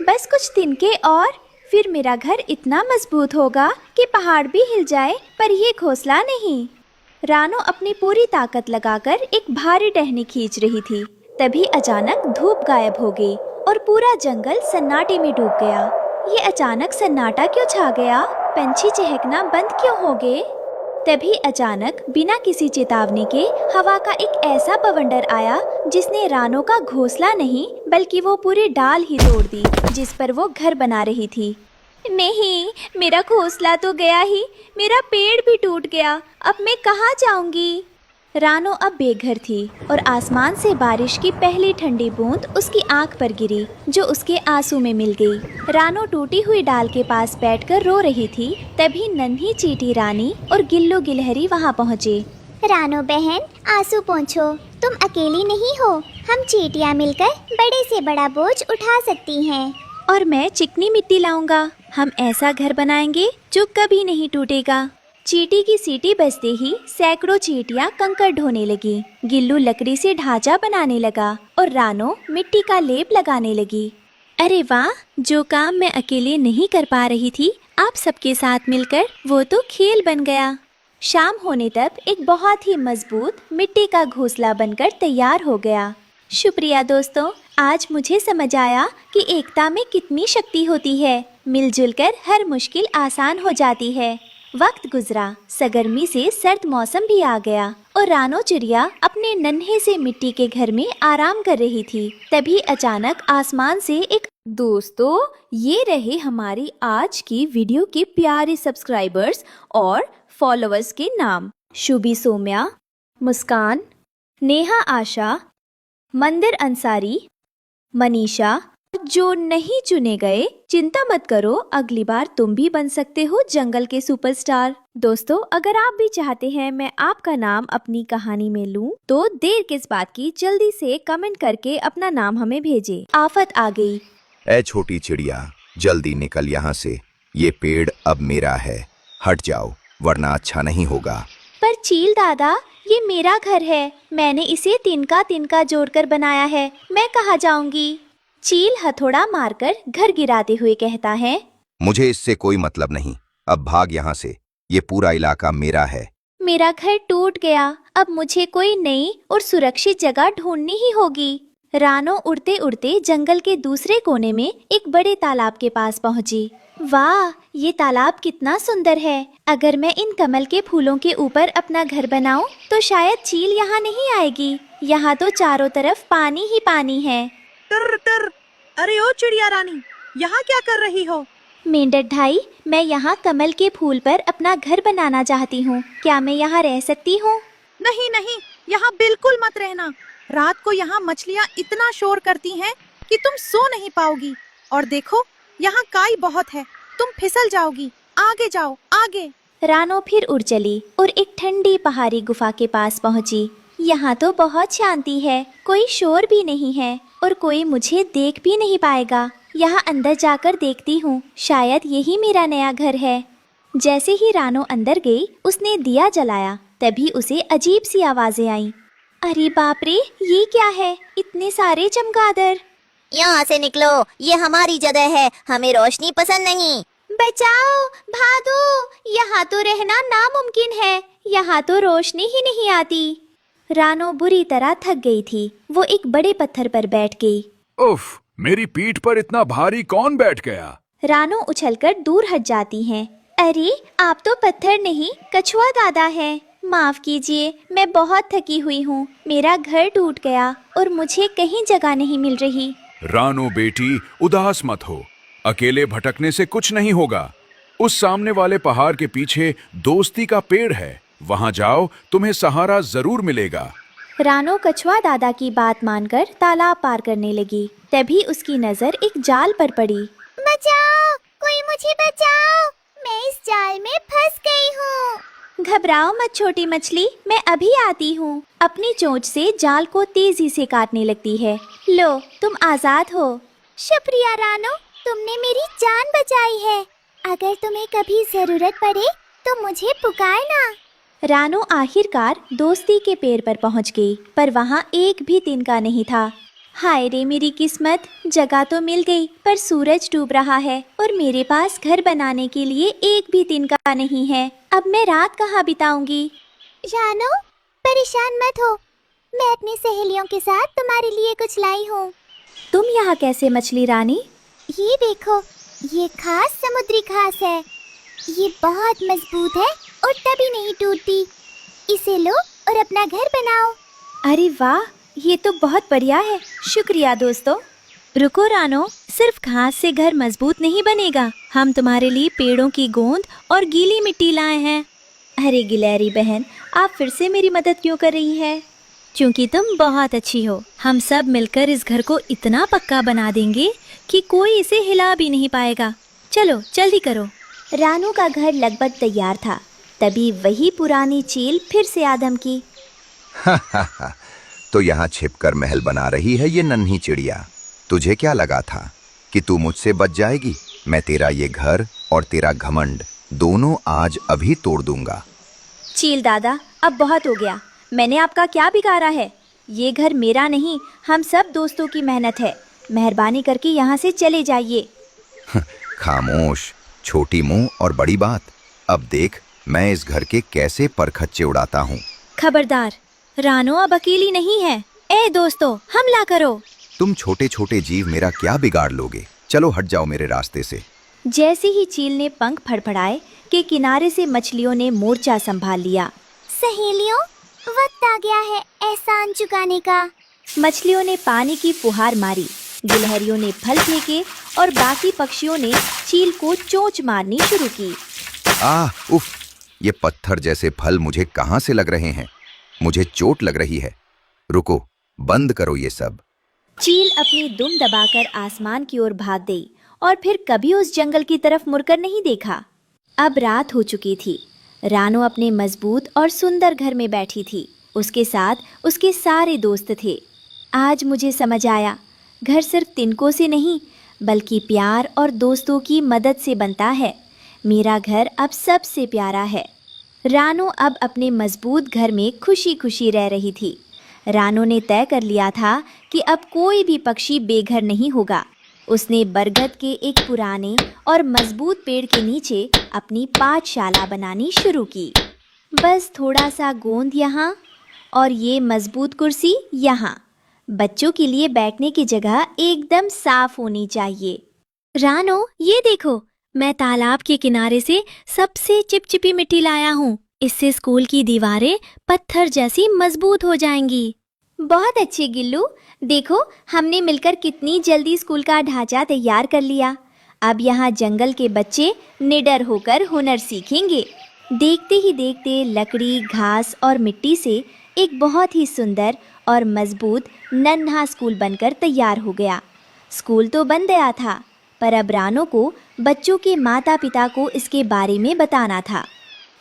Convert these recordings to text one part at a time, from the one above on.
बस कुछ तिनके और फिर मेरा घर इतना मजबूत होगा कि पहाड़ भी हिल जाए, पर ये घोंसला नहीं। रानो अपनी पूरी ताकत लगाकर एक भारी टहनी खींच रही थी। तभी अचानक धूप गायब हो गई और पूरा जंगल सन्नाटे में डूब गया। ये अचानक सन्नाटा क्यों छा गया? पंछी चहकना बंद क्यों हो गए? तभी अचानक बिना किसी चेतावनी के हवा का एक ऐसा बवंडर आया जिसने रानो का घोंसला नहीं बल्कि वो पूरी डाल ही तोड़ दी जिस पर वो घर बना रही थी। नहीं, मेरा घोंसला तो गया ही, मेरा पेड़ भी टूट गया। अब मैं कहाँ जाऊंगी? रानो अब बेघर थी और आसमान से बारिश की पहली ठंडी बूंद उसकी आंख पर गिरी जो उसके आंसू में मिल गई। रानो टूटी हुई डाल के पास बैठकर रो रही थी। तभी नन्ही चींटी रानी और गिल्लू गिलहरी वहां पहुँचे। रानो बहन, आंसू पोंछो, तुम अकेली नहीं हो। हम चींटियां मिलकर बड़े से बड़ा बोझ उठा सकती हैं। और मैं चिकनी मिट्टी लाऊंगा। हम ऐसा घर बनाएंगे जो कभी नहीं टूटेगा। चींटी की सीटी बजते ही सैकड़ों चींटियां कंकड़ ढोने लगी। गिल्लू लकड़ी से ढांचा बनाने लगा और रानो मिट्टी का लेप लगाने लगी। अरे वाह, जो काम मैं अकेले नहीं कर पा रही थी, आप सबके साथ मिलकर वो तो खेल बन गया। शाम होने तक एक बहुत ही मजबूत मिट्टी का घोंसला बनकर तैयार हो गया। शुक्रिया दोस्तों, आज मुझे समझ आया कि एकता में कितनी शक्ति होती है। मिलजुल कर हर मुश्किल आसान हो जाती है। वक्त गुजरा, सरगर्मी से सर्द मौसम भी आ गया और रानो चिड़िया अपने नन्हे से मिट्टी के घर में आराम कर रही थी। तभी अचानक आसमान से एक दोस्तों, ये रहे हमारी आज की वीडियो के प्यारे सब्सक्राइबर्स और फॉलोअर्स के नाम। शुभी सोम्या, मुस्कान, नेहा आशा, मंदिर अंसारी, मनीषा। जो नहीं चुने गए, चिंता मत करो, अगली बार तुम भी बन सकते हो जंगल के सुपरस्टार। दोस्तों, अगर आप भी चाहते हैं मैं आपका नाम अपनी कहानी में लूं, तो देर किस बात की, जल्दी से कमेंट करके अपना नाम हमें भेजें। आफत आ गई। ए छोटी चिड़िया, जल्दी निकल यहाँ से। ये पेड़ अब मेरा है, हट जाओ वरना अच्छा नहीं होगा। पर चील दादा, ये मेरा घर है, मैंने इसे तिनका तिनका जोड़कर बनाया है, मैं कहाँ जाऊंगी? चील हथौड़ा मारकर घर गिराते हुए कहता है, मुझे इससे कोई मतलब नहीं, अब भाग यहाँ से, ये पूरा इलाका मेरा है। मेरा घर टूट गया, अब मुझे कोई नई और सुरक्षित जगह ढूंढनी ही होगी। रानो उड़ते उड़ते जंगल के दूसरे कोने में एक बड़े तालाब के पास पहुंची। वाह, ये तालाब कितना सुंदर है। अगर मैं इन कमल के फूलों के ऊपर अपना घर बनाऊं तो शायद चील यहाँ नहीं आएगी। यहाँ तो चारों तरफ पानी ही पानी है। टर टर, अरे ओ चिड़िया रानी, यहाँ क्या कर रही हो? मेंढक ढाई, मैं यहाँ कमल के फूल पर अपना घर बनाना चाहती हूँ, क्या मैं यहाँ रह सकती हूँ? नहीं नहीं, यहाँ बिल्कुल मत रहना। रात को यहाँ मछलियाँ इतना शोर करती हैं कि तुम सो नहीं पाओगी। और देखो, यहाँ काई बहुत है, तुम फिसल जाओगी। आगे जाओ, आगे। रानो फिर उड़ चली और एक ठंडी पहाड़ी गुफा के पास पहुँची। यहाँ तो बहुत शांति है, कोई शोर भी नहीं है और कोई मुझे देख भी नहीं पाएगा। यहाँ अंदर जाकर देखती हूँ, शायद यही मेरा नया घर है। जैसे ही रानो अंदर गई, उसने दिया जलाया। तभी उसे अजीब सी आवाजें आईं। अरे बाप रे, ये क्या है? इतने सारे चमगादड़। यहाँ से निकलो, ये हमारी जगह है, हमें रोशनी पसंद नहीं। बचाओ, भागो, यहाँ तो रहना नामुमकिन है, यहाँ तो रोशनी ही नहीं आती। रानो बुरी तरह थक गई थी। वो एक बड़े पत्थर पर बैठ गई। उफ, मेरी पीठ पर इतना भारी कौन बैठ गया? रानो उछलकर दूर हट जाती हैं। अरे, आप तो पत्थर नहीं, कछुआ दादा है। माफ कीजिए, मैं बहुत थकी हुई हूँ। मेरा घर टूट गया और मुझे कहीं जगह नहीं मिल रही। रानो बेटी, उदास मत हो, अकेले भटकने से कुछ नहीं होगा। उस सामने वाले पहाड़ के पीछे दोस्ती का पेड़ है, वहाँ जाओ, तुम्हें सहारा जरूर मिलेगा। रानो कछुआ दादा की बात मानकर तालाब पार करने लगी। तभी उसकी नजर एक जाल पर पड़ी। बचाओ, कोई मुझे बचाओ, मैं इस जाल में फंस गई हूँ। घबराओ मत छोटी मछली, मैं अभी आती हूँ। अपनी चोंच से जाल को तेजी से काटने लगती है। लो, तुम आजाद हो। शुक्रिया रानो, तुमने मेरी जान बचाई है। अगर तुम्हें कभी जरूरत पड़े तो मुझे पुकारना। रानो आखिरकार दोस्ती के पेड़ पर पहुंच गई, पर वहां एक भी तिनका नहीं था। हाय रे मेरी किस्मत, जगह तो मिल गई पर सूरज डूब रहा है और मेरे पास घर बनाने के लिए एक भी दिन का नहीं है। अब मैं रात कहाँ बिताऊंगी? रानो, परेशान मत हो, मैं अपनी सहेलियों के साथ तुम्हारे लिए कुछ लाई हूँ। तुम यहाँ कैसे मछली रानी? ये देखो, ये खास समुद्री घास है। ये बहुत मजबूत है और कभी नहीं टूटती। इसे लो और अपना घर बनाओ। अरे वाह, ये तो बहुत बढ़िया है। शुक्रिया दोस्तों। रुको रानो, सिर्फ घास से घर मजबूत नहीं बनेगा। हम तुम्हारे लिए पेड़ों की गोंद और गीली मिट्टी लाए हैं। अरे गिलहरी बहन, आप फिर से मेरी मदद क्यों कर रही है? क्योंकि तुम बहुत अच्छी हो। हम सब मिलकर इस घर को इतना पक्का बना देंगे कि कोई इसे हिला भी नहीं पाएगा। चलो जल्दी करो। रानू का घर लगभग तैयार था, तभी वही पुरानी चील फिर से आदम की। तो यहाँ छिपकर महल बना रही है ये नन्ही चिड़िया। तुझे क्या लगा था कि तू मुझसे बच जाएगी? मैं तेरा ये घर और तेरा घमंड दोनों आज अभी तोड़ दूंगा। चील दादा, अब बहुत हो गया। मैंने आपका क्या बिगाड़ा है? ये घर मेरा नहीं, हम सब दोस्तों की मेहनत है। मेहरबानी करके यहाँ से चले जाइए। खामोश, छोटी मुंह और बड़ी बात। अब देख मैं इस घर के कैसे परखच्चे उड़ाता हूँ। खबरदार, रानो अब अकेली नहीं है। ए दोस्तों, हमला करो। तुम छोटे छोटे जीव मेरा क्या बिगाड़ लोगे? चलो हट जाओ मेरे रास्ते से। जैसे ही चील ने पंख फड़फड़ाए के किनारे से मछलियों ने मोर्चा संभाल लिया। सहेलियों, वक्त आ गया है एहसान चुकाने का। मछलियों ने पानी की फुहार मारी, गिलहरियों ने फल फेंके और बाकी पक्षियों ने चील को चोंच मारनी शुरू की। उफ, ये पत्थर जैसे फल मुझे कहाँ से लग रहे हैं? मुझे चोट लग रही है। रुको, बंद करो ये सब। चील अपनी दुम दबाकर आसमान की ओर भाग गई और फिर कभी उस जंगल की तरफ मुड़कर नहीं देखा। अब रात हो चुकी थी। रानो अपने मजबूत और सुंदर घर में बैठी थी। उसके साथ उसके सारे दोस्त थे। आज मुझे समझ आया, घर सिर्फ तिनकों से नहीं बल्कि प्यार और दोस्तों की मदद से बनता है। मेरा घर अब सबसे प्यारा है। रानो अब अपने मजबूत घर में खुशी खुशी रह रही थी। रानो ने तय कर लिया था कि अब कोई भी पक्षी बेघर नहीं होगा। उसने बरगद के एक पुराने और मजबूत पेड़ के नीचे अपनी पाठशाला बनानी शुरू की। बस थोड़ा सा गोंद यहाँ और ये मजबूत कुर्सी यहाँ। बच्चों के लिए बैठने की जगह एकदम साफ होनी चाहिए। रानो, ये देखो, मैं तालाब के किनारे से सबसे चिपचिपी मिट्टी लाया हूँ। इससे स्कूल की दीवारें पत्थर जैसी मजबूत हो जाएंगी। बहुत अच्छे गिल्लू, देखो हमने मिलकर कितनी जल्दी स्कूल का ढांचा तैयार कर लिया। अब यहाँ जंगल के बच्चे निडर होकर हुनर सीखेंगे। देखते ही देखते लकड़ी, घास और मिट्टी से एक बहुत ही सुंदर और मजबूत नन्हा स्कूल बनकर तैयार हो गया। स्कूल तो बन गया था, पर अब रानो को बच्चों के माता पिता को इसके बारे में बताना था।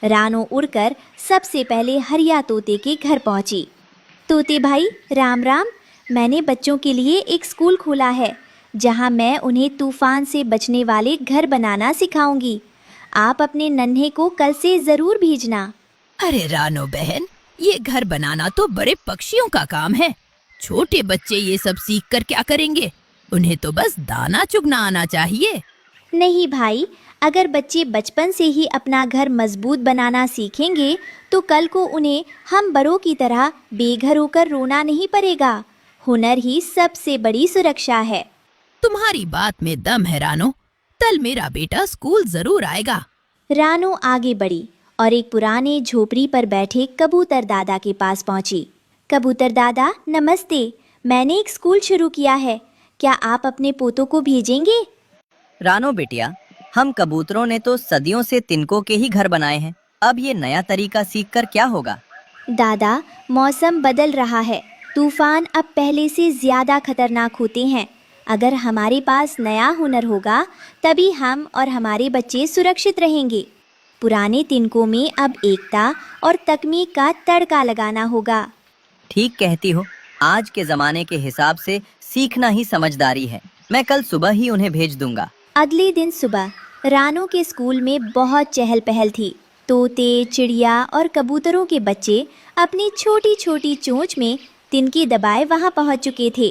रानो उड़कर सबसे पहले हरिया तोते के घर पहुंची। तोते भाई, राम राम। मैंने बच्चों के लिए एक स्कूल खोला है जहां मैं उन्हें तूफान से बचने वाले घर बनाना सिखाऊंगी। आप अपने नन्हे को कल से जरूर भेजना। अरे रानो बहन, ये घर बनाना तो बड़े पक्षियों का काम है। छोटे बच्चे ये सब सीख कर क्या करेंगे? उन्हें तो बस दाना चुगना आना चाहिए। नहीं भाई, अगर बच्चे बचपन से ही अपना घर मजबूत बनाना सीखेंगे तो कल को उन्हें हम बड़ों की तरह बेघर होकर रोना नहीं पड़ेगा। हुनर ही सबसे बड़ी सुरक्षा है। तुम्हारी बात में दम है रानो। कल मेरा बेटा स्कूल जरूर आएगा। रानो आगे बढ़ी और एक पुराने झोपड़ी पर बैठे कबूतर दादा के पास पहुंची। कबूतर दादा नमस्ते, मैंने एक स्कूल शुरू किया है, क्या आप अपने पोतों को भेजेंगे? रानो बेटिया, हम कबूतरों ने तो सदियों से तिनकों के ही घर बनाए हैं। अब ये नया तरीका सीखकर क्या होगा? दादा, मौसम बदल रहा है। तूफान अब पहले से ज्यादा खतरनाक होते हैं। अगर हमारे पास नया हुनर होगा तभी हम और हमारे बच्चे सुरक्षित रहेंगे। पुराने तिनकों में अब एकता और तकनीक का तड़का लगाना होगा। ठीक कहती हो। आज के जमाने के हिसाब से सीखना ही समझदारी है। मैं कल सुबह ही उन्हें भेज दूंगा। अगले दिन सुबह रानो के स्कूल में बहुत चहल पहल थी। तोते, चिड़िया और कबूतरों के बच्चे अपनी छोटी छोटी चोंच में तिनके दबाए वहां पहुंच चुके थे।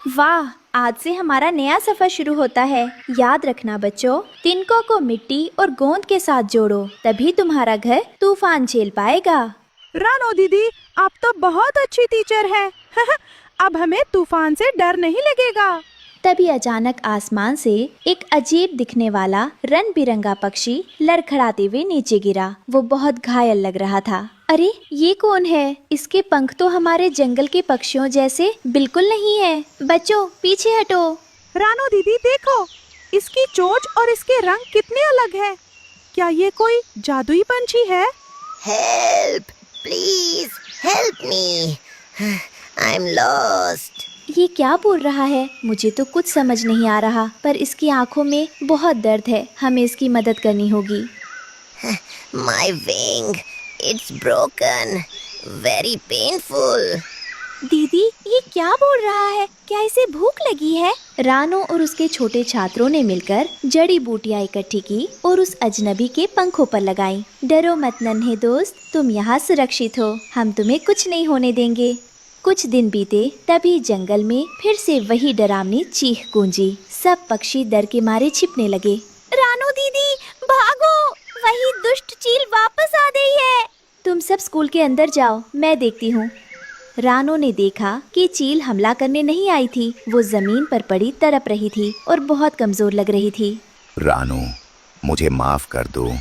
वाह, आज से हमारा नया सफर शुरू होता है। याद रखना बच्चों, तिनकों को मिट्टी और गोंद के साथ जोड़ो, तभी तुम्हारा घर तूफान झेल पाएगा। रानो दीदी, आप तो बहुत अच्छी टीचर है। अब हमें तूफान से डर नहीं लगेगा। तभी अचानक आसमान से एक अजीब दिखने वाला रंग बिरंगा पक्षी लड़खड़ाते हुए नीचे गिरा। वो बहुत घायल लग रहा था। अरे ये कौन है? इसके पंख तो हमारे जंगल के पक्षियों जैसे बिल्कुल नहीं है। बच्चों पीछे हटो। रानो दीदी देखो, इसकी चोंच और इसके रंग कितने अलग है। क्या ये कोई जादुई पंछी है? Help! Please help me! I'm lost. ये क्या बोल रहा है? मुझे तो कुछ समझ नहीं आ रहा, पर इसकी आंखों में बहुत दर्द है। हमें इसकी मदद करनी होगी। My wing, it's broken. Very painful. दीदी ये क्या बोल रहा है? क्या इसे भूख लगी है? रानो और उसके छोटे छात्रों ने मिलकर जड़ी बूटियां इकट्ठी की और उस अजनबी के पंखों पर लगाई। डरो मत नन्हे दोस्त, तुम यहाँ सुरक्षित हो। हम तुम्हें कुछ नहीं होने देंगे। कुछ दिन बीते, तभी जंगल में फिर से वही डरावनी चीख गूंजी। सब पक्षी डर के मारे छिपने लगे। रानो दीदी भागो, वही दुष्ट चील वापस आ गई है। तुम सब स्कूल के अंदर जाओ, मैं देखती हूँ। रानो ने देखा कि चील हमला करने नहीं आई थी। वो जमीन पर पड़ी तड़प रही थी और बहुत कमजोर लग रही थी। रानो, मुझे माफ कर दो।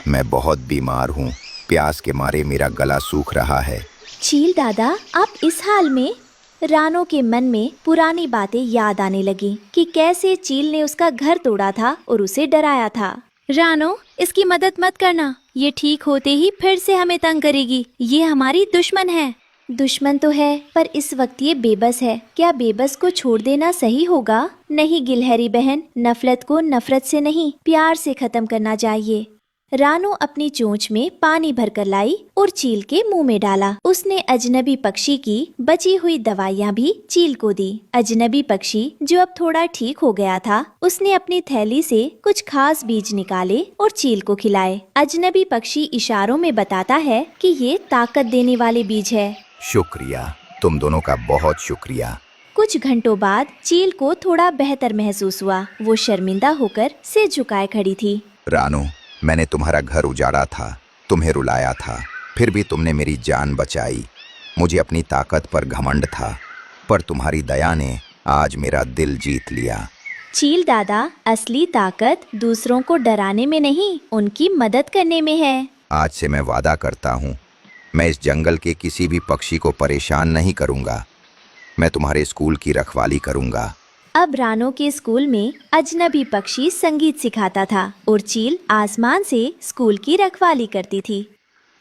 मैं बहुत बीमार हूँ। प्यास के मारे मेरा गला सूख रहा है। चील दादा, आप इस हाल में? रानो के मन में पुरानी बातें याद आने लगी कि कैसे चील ने उसका घर तोड़ा था और उसे डराया था। रानो, इसकी मदद मत करना। ये ठीक होते ही फिर से हमें तंग करेगी। ये हमारी दुश्मन है। दुश्मन तो है, पर इस वक्त ये बेबस है। क्या बेबस को छोड़ देना सही होगा? नहीं गिलहरी बहन, नफरत को नफरत से नहीं, प्यार से खत्म करना चाहिए। रानो अपनी चोंच में पानी भरकर लाई और चील के मुंह में डाला। उसने अजनबी पक्षी की बची हुई दवाइयाँ भी चील को दी। अजनबी पक्षी जो अब थोड़ा ठीक हो गया था, उसने अपनी थैली से कुछ खास बीज निकाले और चील को खिलाए। अजनबी पक्षी इशारों में बताता है कि ये ताकत देने वाले बीज है। शुक्रिया, तुम दोनों का बहुत शुक्रिया। कुछ घंटों बाद चील को थोड़ा बेहतर महसूस हुआ। वो शर्मिंदा होकर सिर झुकाए खड़ी थी। रानो, मैंने तुम्हारा घर उजाड़ा था, तुम्हें रुलाया था, फिर भी तुमने मेरी जान बचाई। मुझे अपनी ताकत पर घमंड था, पर तुम्हारी दया ने आज मेरा दिल जीत लिया। चील दादा, असली ताकत दूसरों को डराने में नहीं, उनकी मदद करने में है। आज से मैं वादा करता हूँ, मैं इस जंगल के किसी भी पक्षी को परेशान नहीं करूँगा। मैं तुम्हारे स्कूल की रखवाली करूँगा। अब रानो के स्कूल में अजनबी पक्षी संगीत सिखाता था और चील आसमान से स्कूल की रखवाली करती थी।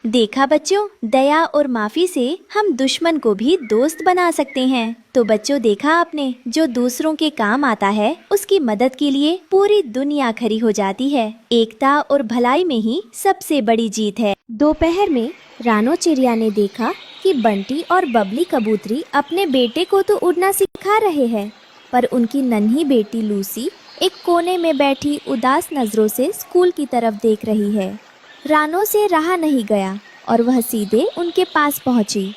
देखा बच्चों, दया और माफी से हम दुश्मन को भी दोस्त बना सकते हैं। तो बच्चों, देखा आपने, जो दूसरों के काम आता है उसकी मदद के लिए पूरी दुनिया खड़ी हो जाती है। एकता और भलाई में ही सबसे बड़ी जीत है। दोपहर में रानो चिड़िया ने देखा कि बंटी और बबली कबूतरी अपने बेटे को तो उड़ना सिखा रहे हैं, पर उनकी नन्ही बेटी लूसी एक कोने में बैठी उदास नजरों से स्कूल की तरफ देख रही है। रानो से रहा नहीं गया और वह सीधे उनके पास पहुंची।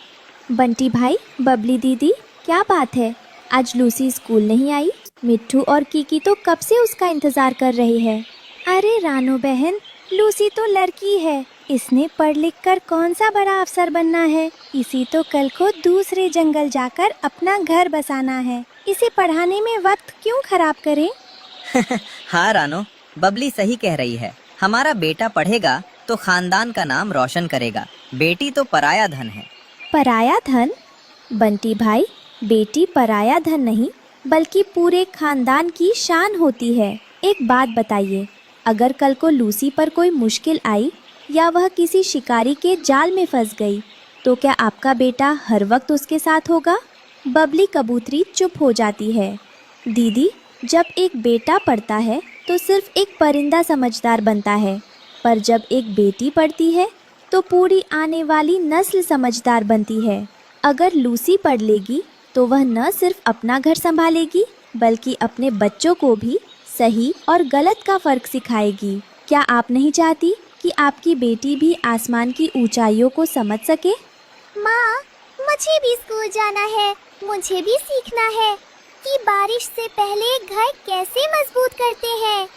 बंटी भाई, बबली दीदी, क्या बात है? आज लूसी स्कूल नहीं आई? मिट्ठू और कीकी तो कब से उसका इंतजार कर रही है। अरे रानो बहन, लूसी तो लड़की है, इसने पढ़ लिख कर कौन सा बड़ा अफसर बनना है। इसी तो कल को दूसरे जंगल जाकर अपना घर बसाना है। इसे पढ़ाने में वक्त क्यों खराब करें? हाँ रानो, बबली सही कह रही है। हमारा बेटा पढ़ेगा तो खानदान का नाम रोशन करेगा। बेटी तो पराया धन है। पराया धन? बंटी भाई, बेटी पराया धन नहीं, बल्कि पूरे खानदान की शान होती है। एक बात बताइए, अगर कल को लूसी पर कोई मुश्किल आई या वह किसी शिकारी के जाल में फंस गई, तो क्या आपका बेटा हर वक्त उसके साथ होगा? बबली कबूतरी चुप हो जाती है। दीदी, जब एक बेटा पढ़ता है तो सिर्फ एक परिंदा समझदार बनता है, पर जब एक बेटी पढ़ती है तो पूरी आने वाली नस्ल समझदार बनती है। अगर लूसी पढ़ लेगी तो वह न सिर्फ अपना घर संभालेगी, बल्कि अपने बच्चों को भी सही और गलत का फर्क सिखाएगी। क्या आप नहीं चाहती कि आपकी बेटी भी आसमान की ऊंचाइयों को समझ सके? माँ, मुझे भी स्कूल जाना है, मुझे भी सीखना है। कि बारिश से पहले घर कैसे मजबूत करते हैं।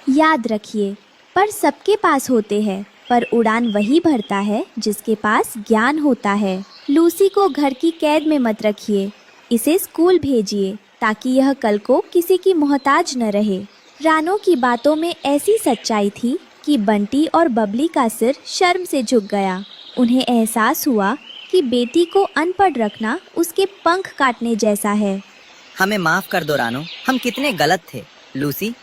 याद रखिए, पर सबके पास होते हैं, पर उड़ान वही भरता है जिसके पास ज्ञान होता है। लूसी को घर की कैद में मत रखिए, इसे स्कूल भेजिए ताकि यह कल को किसी की मोहताज न रहे। रानो की बातों में ऐसी सच्चाई थी कि बंटी और बबली का सिर शर्म से झुक गया। उन्हें एहसास हुआ कि बेटी को अनपढ़ रखना उसके पंख काटने जैसा है। हमें माफ कर दो रानो, हम कितने गलत थे। लूसी,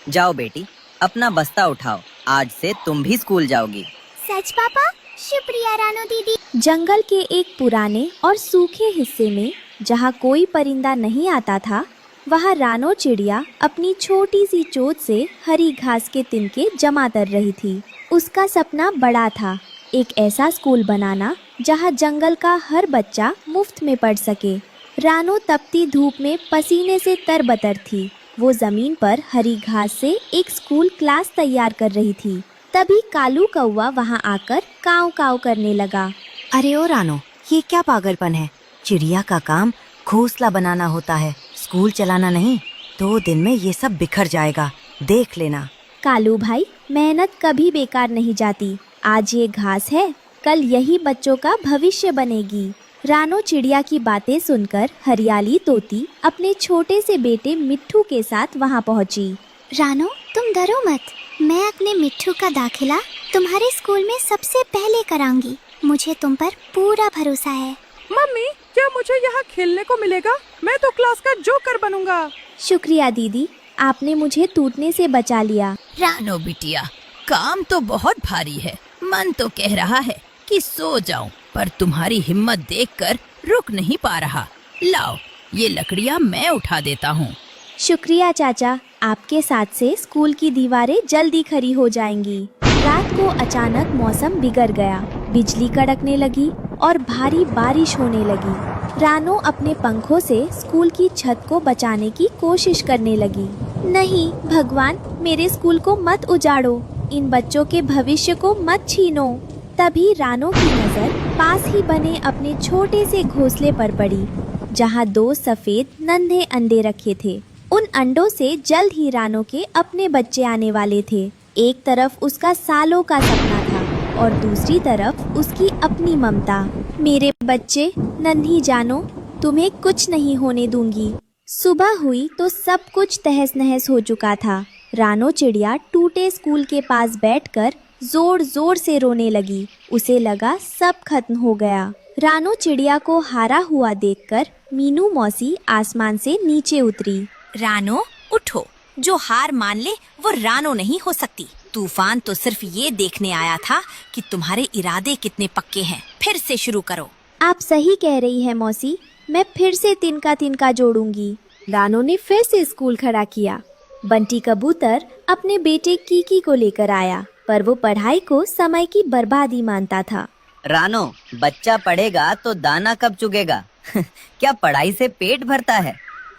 जाओ बेटी, अपना बस्ता उठाओ, आज से तुम भी स्कूल जाओगी। सच पापा? शुक्रिया रानो दीदी। जंगल के एक पुराने और सूखे हिस्से में जहाँ कोई परिंदा नहीं आता था, वहाँ रानो चिड़िया अपनी छोटी सी चोंच से हरी घास के तिनके जमा कर रही थी। उसका सपना बड़ा था, एक ऐसा स्कूल बनाना जहाँ जंगल का हर बच्चा मुफ्त में पढ़ सके। रानो तपती धूप में पसीने से तरबतर थी। वो जमीन पर हरी घास से एक स्कूल क्लास तैयार कर रही थी। तभी कालू कौवा वहाँ आकर काव काव करने लगा। अरे ओ रानो, ये क्या पागलपन है? चिड़िया का काम घोंसला बनाना होता है, स्कूल चलाना नहीं। 2 दिन में ये सब बिखर जाएगा, देख लेना। कालू भाई, मेहनत कभी बेकार नहीं जाती। आज ये घास है, कल यही बच्चों का भविष्य बनेगी। रानो चिड़िया की बातें सुनकर हरियाली तोती अपने छोटे से बेटे मिट्ठू के साथ वहाँ पहुँची। रानो, तुम डरो मत, मैं अपने मिट्ठू का दाखिला तुम्हारे स्कूल में सबसे पहले कराऊंगी। मुझे तुम पर पूरा भरोसा है। मम्मी, क्या मुझे यहाँ खेलने को मिलेगा? मैं तो क्लास का जोकर बनूंगा। शुक्रिया दीदी, आपने मुझे टूटने से बचा लिया। रानो बिटिया, काम तो बहुत भारी है, मन तो कह रहा है कि सो जाऊं, पर तुम्हारी हिम्मत देखकर रुक नहीं पा रहा। लाओ, ये लकड़ियाँ मैं उठा देता हूँ। शुक्रिया चाचा, आपके साथ से स्कूल की दीवारें जल्दी खड़ी हो जाएंगी। रात को अचानक मौसम बिगड़ गया, बिजली कड़कने लगी और भारी बारिश होने लगी। रानो अपने पंखों से स्कूल की छत को बचाने की कोशिश करने लगी। नहीं भगवान, मेरे स्कूल को मत उजाड़ो, इन बच्चों के भविष्य को मत छीनो। तभी रानो की नजर पास ही बने अपने छोटे से घोंसले पर पड़ी, जहाँ 2 सफेद नन्हे अंडे रखे थे। उन अंडों से जल्द ही रानो के अपने बच्चे आने वाले थे। एक तरफ उसका सालों का सपना था और दूसरी तरफ उसकी अपनी ममता। मेरे बच्चे, नन्ही जानो, तुम्हें कुछ नहीं होने दूंगी। सुबह हुई तो सब कुछ तहस नहस हो चुका था। रानो चिड़िया टूटे स्कूल के पास बैठकर जोर जोर से रोने लगी। उसे लगा सब खत्म हो गया। रानो चिड़िया को हारा हुआ देखकर मीनू मौसी आसमान से नीचे उतरी। रानो, उठो, जो हार मान ले वो रानो नहीं हो सकती। तूफान तो सिर्फ ये देखने आया था कि तुम्हारे इरादे कितने पक्के हैं। फिर से शुरू करो। आप सही कह रही है मौसी, मैं फिर से तिनका तिनका जोड़ूंगी। रानो ने फिर से स्कूल खड़ा किया। बंटी कबूतर अपने बेटे कीकी को लेकर आया, पर वो पढ़ाई को समय की बर्बादी मानता था। रानो, बच्चा पढ़ेगा तो दाना कब चुगेगा? क्या पढ़ाई से पेट भरता है?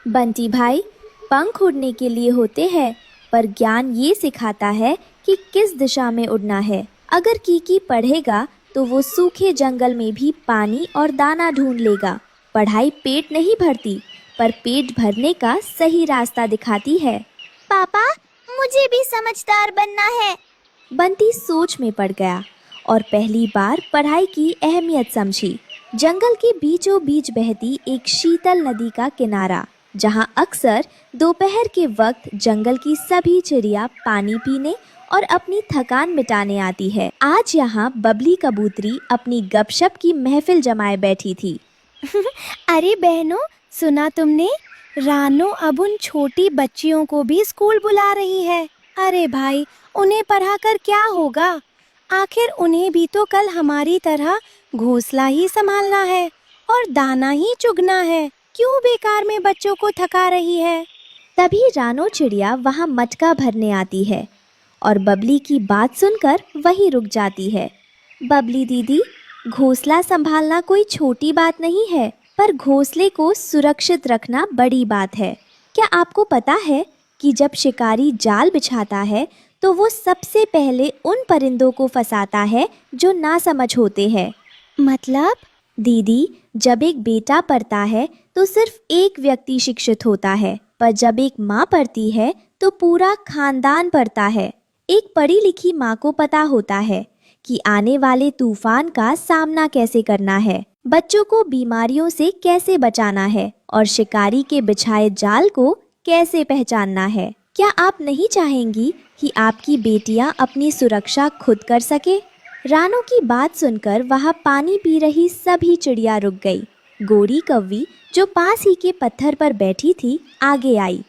बंटी भाई, पंख उड़ने के लिए होते हैं, पर ज्ञान ये सिखाता है कि किस दिशा में उड़ना है। अगर कीकी पढ़ेगा तो वो सूखे जंगल में भी पानी और दाना ढूंढ लेगा। पढ़ाई पेट नहीं भरती, पर पेट भरने का सही रास्ता दिखाती है। पापा, मुझे भी समझदार बनना है। बंटी सोच में पड़ गया और पहली बार पढ़ाई की अहमियत समझी। जंगल के बीचों बीच बहती एक शीतल नदी का किनारा, जहां अक्सर दोपहर के वक्त जंगल की सभी चिड़िया पानी पीने और अपनी थकान मिटाने आती है। आज यहाँ बबली कबूतरी अपनी गपशप की महफिल जमाए बैठी थी। अरे बहनों, सुना तुमने? रानो अब उन छोटी बच्चियों को भी स्कूल बुला रही है। अरे भाई, उन्हें पढ़ाकर क्या होगा? आखिर उन्हें भी तो कल हमारी तरह घोंसला ही संभालना है और दाना ही चुगना है। क्यों बेकार में बच्चों को थका रही है? तभी रानो चिड़िया वहाँ मटका भरने आती है और बबली की बात सुनकर वहीं रुक जाती है। बबली दीदी, घोंसला संभालना कोई छोटी बात नहीं है, पर घोंसले को सुरक्षित रखना बड़ी बात है। क्या आपको पता है कि जब शिकारी जाल बिछाता है तो वो सबसे पहले उन परिंदों को फंसाता है जो नासमझ होते हैं? मतलब? दीदी, जब एक बेटा पढ़ता है तो सिर्फ एक व्यक्ति शिक्षित होता है, पर जब एक माँ पढ़ती है तो पूरा खानदान पढ़ता है। एक पढ़ी लिखी माँ को पता होता है कि आने वाले तूफान का सामना कैसे करना है, बच्चों को बीमारियों से कैसे बचाना है और शिकारी के बिछाए जाल को कैसे पहचानना है। क्या आप नहीं चाहेंगी कि आपकी बेटियां अपनी सुरक्षा खुद कर सके? रानो की बात सुनकर वहाँ पानी पी रही सभी चिड़िया रुक गई। गोरी कौवी जो पास ही के पत्थर पर बैठी थी आगे आई।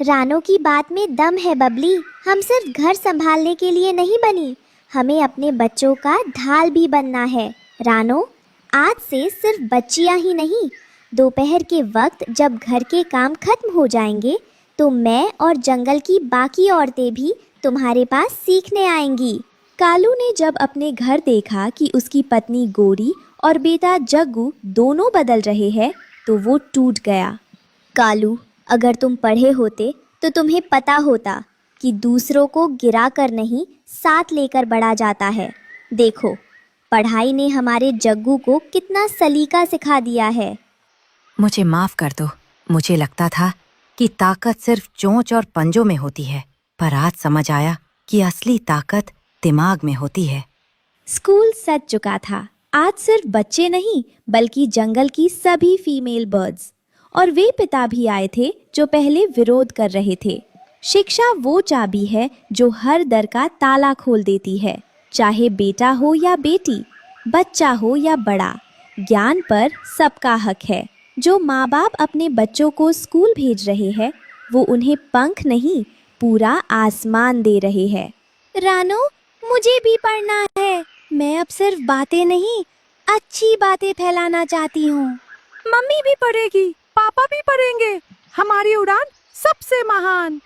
रानो की बात में दम है बबली। हम सिर्फ घर संभालने के लिए नहीं बनी, हमें अपने बच्चों का ढाल भी बनना है। रानो, आज से सिर्फ बच्चियां ही नहीं, दोपहर के वक्त जब घर के काम खत्म हो जाएंगे तो मैं और जंगल की बाकी औरतें भी तुम्हारे पास सीखने आएंगी। कालू ने जब अपने घर देखा कि उसकी पत्नी गोरी और बेटा जग्गू दोनों बदल रहे हैं तो वो टूट गया। कालू, अगर तुम पढ़े होते तो तुम्हें पता होता कि दूसरों को गिरा कर नहीं, साथ लेकर बढ़ा जाता है। देखो, पढ़ाई ने हमारे जग्गू को कितना सलीका सिखा दिया है। मुझे माफ कर दो, मुझे लगता था कि ताकत सिर्फ चोंच और पंजों में होती है, पर आज समझ आया कि असली ताकत दिमाग में होती है। स्कूल सज चुका था। आज सिर्फ बच्चे नहीं बल्कि जंगल की सभी फीमेल बर्ड्स और वे पिता भी आए थे जो पहले विरोध कर रहे थे। शिक्षा वो चाबी है जो हर दर का ताला खोल देती है। चाहे बेटा हो या बेटी, बच्चा हो या बड़ा, ज्ञान पर सबका हक है। जो माँ बाप अपने बच्चों को स्कूल भेज रहे हैं वो उन्हें पंख नहीं, पूरा आसमान दे रहे हैं। रानो, मुझे भी पढ़ना है। मैं अब सिर्फ बातें नहीं, अच्छी बातें फैलाना चाहती हूँ। मम्मी भी पढ़ेगी, पापा भी पढ़ेंगे। हमारी उड़ान सबसे महान।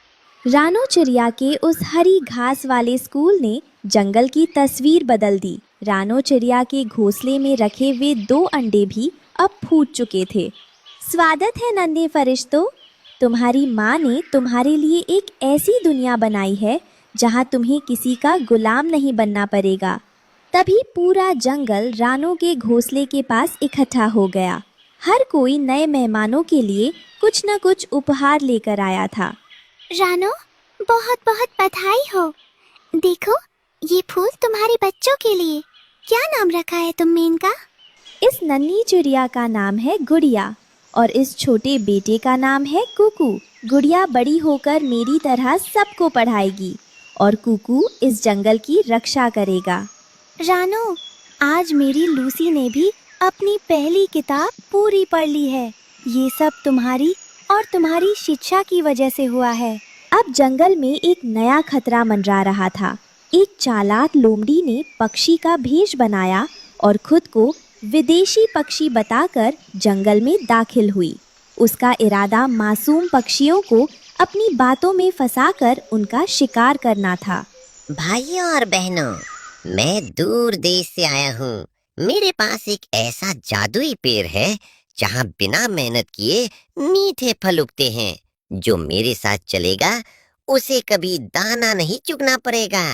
रानो चिड़िया के उस हरी घास वाले स्कूल ने जंगल की तस्वीर बदल दी। रानो चिड़िया के घोंसले में रखे वे 2 अंडे भी अब फूट चुके थे। स्वागत है नन्हे फरिश्तों, तुम्हारी माँ ने तुम्हारे लिए एक ऐसी दुनिया बनाई है जहाँ तुम्हें किसी का गुलाम नहीं बनना पड़ेगा। तभी पूरा जंगल रानो के घोंसले के पास इकट्ठा हो गया। हर कोई नए मेहमानों के लिए कुछ न कुछ उपहार लेकर आया था। रानो, बहुत बहुत बधाई हो। देखो, ये फूल तुम्हारे बच्चों के लिए। क्या नाम रखा है तुमने इनका? इस नन्ही चिड़िया का नाम है गुड़िया और इस छोटे बेटे का नाम है कुकू। गुड़िया बड़ी होकर मेरी तरह सबको पढ़ाएगी और कुकू इस जंगल की रक्षा करेगा। रानो, आज मेरी लूसी ने भी अपनी पहली किताब पूरी पढ़ ली है। ये सब तुम्हारी और तुम्हारी शिक्षा की वजह से हुआ है। अब जंगल में एक नया खतरा मंडरा रहा था। एक चालाक लोमड़ी ने पक्षी का भेष बनाया और खुद को विदेशी पक्षी बताकर जंगल में दाखिल हुई। उसका इरादा मासूम पक्षियों को अपनी बातों में फंसाकर उनका शिकार करना था। भाइयों और बहनों, मैं दूर देश से आया हूँ। मेरे पास एक ऐसा जादुई पेड़ है जहाँ बिना मेहनत किए मीठे फल उगते हैं। जो मेरे साथ चलेगा उसे कभी दाना नहीं चुगना पड़ेगा।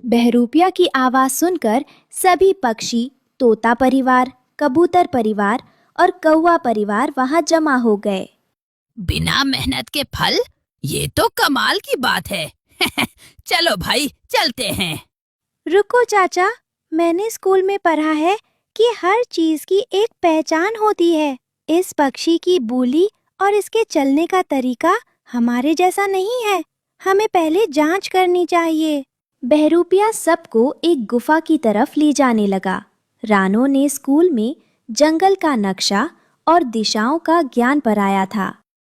बहरूपिया की आवाज सुनकर सभी पक्षी, तोता परिवार, कबूतर परिवार और कौवा परिवार वहां जमा हो गए। बिना मेहनत के फल, ये तो कमाल की बात है। चलो भाई, चलते हैं। रुको चाचा, मैंने स्कूल में पढ़ा है कि हर चीज की एक पहचान होती है। इस पक्षी की बोली और इसके चलने का तरीका हमारे जैसा नहीं है। हमें पहले जांच करनी चाहिए। बहरूपिया सबको एक गुफा की तरफ ले जाने लगा। रानो ने स्कूल में जंगल का नक्शा और दिशाओं का ज्ञान पढ़ाया था।